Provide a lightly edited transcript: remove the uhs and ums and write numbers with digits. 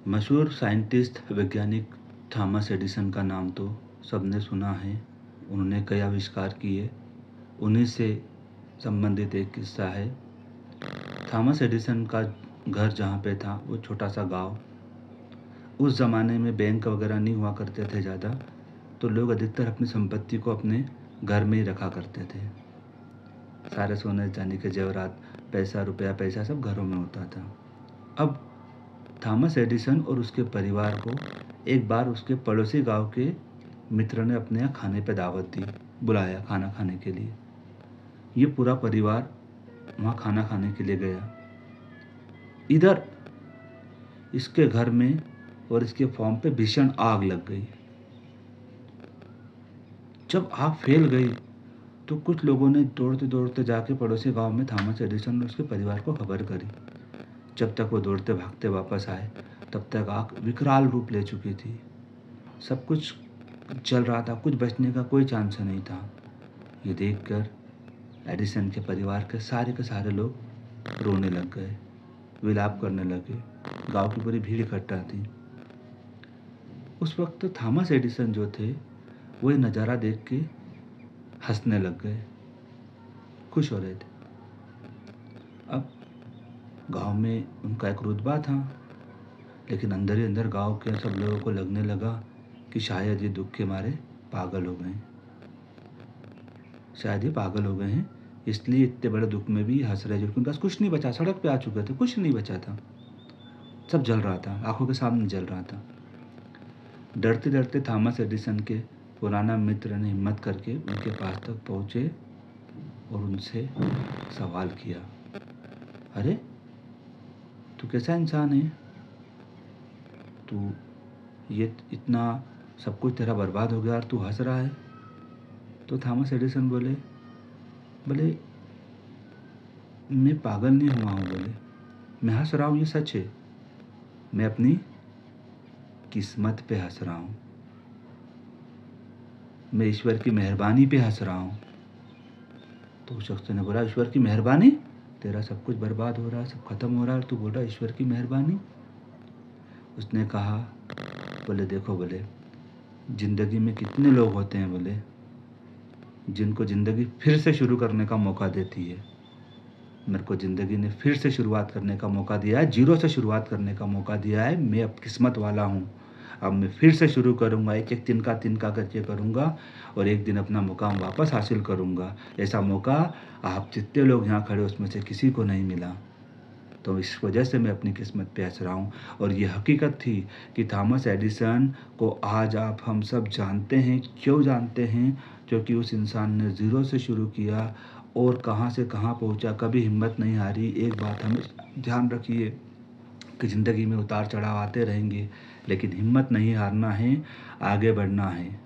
मशहूर साइंटिस्ट वैज्ञानिक Thomas Edison का नाम तो सबने सुना है। उन्होंने कई आविष्कार किए। उन्हीं से संबंधित एक किस्सा है। थॉमस एडिसन का घर जहाँ पे था वो छोटा सा गांव। उस ज़माने में बैंक वगैरह नहीं हुआ करते थे ज़्यादा, तो लोग अधिकतर अपनी संपत्ति को अपने घर में ही रखा करते थे। सारे सोने चांदी के जेवरात, पैसा रुपया पैसा सब घरों में होता था। अब थॉमस एडिसन और उसके परिवार को एक बार उसके पड़ोसी गांव के मित्र ने अपने यहाँ खाने पे दावत दी, बुलाया खाना खाने के लिए। ये पूरा परिवार वहाँ खाना खाने के लिए गया। इधर इसके घर में और इसके फार्म पे भीषण आग लग गई। जब आग फैल गई तो कुछ लोगों ने दौड़ते दौड़ते जाके पड़ोसी गांव में थॉमस एडिसन और उसके परिवार को खबर करी। जब तक वो दौड़ते भागते वापस आए तब तक आग विकराल रूप ले चुकी थी। सब कुछ जल रहा था, कुछ बचने का कोई चांस नहीं था। ये देखकर एडिसन के परिवार के सारे लोग रोने लग गए, विलाप करने लगे। गांव की पूरी भीड़ इकट्ठा थी। उस वक्त थॉमस एडिसन जो थे वो ये नज़ारा देख के हंसने लग गए, खुश हो रहे थे। अब गांव में उनका एक रुतबा था, लेकिन अंदर ही अंदर गांव के सब लोगों को लगने लगा कि शायद ये दुख के मारे पागल हो गए, शायद ये पागल हो गए हैं, इसलिए इतने बड़े दुख में भी हंस रहे, जिनके पास कुछ नहीं बचा, सड़क पे आ चुके थे, कुछ नहीं बचा था, सब जल रहा था, आंखों के सामने जल रहा था। डरते डरते थॉमस एडिसन के पुराना मित्र ने हिम्मत करके उनके पास तक पहुँचे और उनसे सवाल किया, अरे तू कैसा इंसान है? तू ये इतना सब कुछ तेरा बर्बाद हो गया और तू हंस रहा है? तो थॉमस एडिसन बोले मैं पागल नहीं हुआ हूँ, बोले मैं हंस रहा हूँ, ये सच है। मैं अपनी किस्मत पे हंस रहा हूँ, मैं ईश्वर की मेहरबानी पे हंस रहा हूँ। तो उस शख्स ने बोला, ईश्वर की मेहरबानी? तेरा सब कुछ बर्बाद हो रहा है, सब खत्म हो रहा है और तू बोल रहा है ईश्वर की मेहरबानी? उसने कहा, बोले देखो, बोले ज़िंदगी में कितने लोग होते हैं, बोले जिनको ज़िंदगी फिर से शुरू करने का मौका देती है। मेरे को ज़िंदगी ने फिर से शुरुआत करने का मौका दिया है, जीरो से शुरुआत करने का मौका दिया है। मैं अब किस्मत वाला हूँ। अब मैं फिर से शुरू करूँगा, एक एक तिनका करके करूँगा और एक दिन अपना मुकाम वापस हासिल करूँगा। ऐसा मौका आप जितने लोग यहाँ खड़े उसमें से किसी को नहीं मिला। तो इस वजह से मैं अपनी किस्मत पे हंस रहा हूँ। और ये हकीकत थी कि थॉमस एडिसन को आज आप हम सब जानते हैं। क्यों जानते हैं? क्योंकि उस इंसान ने ज़ीरो से शुरू किया और कहाँ से कहाँ पहुँचा, कभी हिम्मत नहीं हारी। एक बात हमें ध्यान रखिए कि ज़िंदगी में उतार चढ़ाव आते रहेंगे, लेकिन हिम्मत नहीं हारना है, आगे बढ़ना है।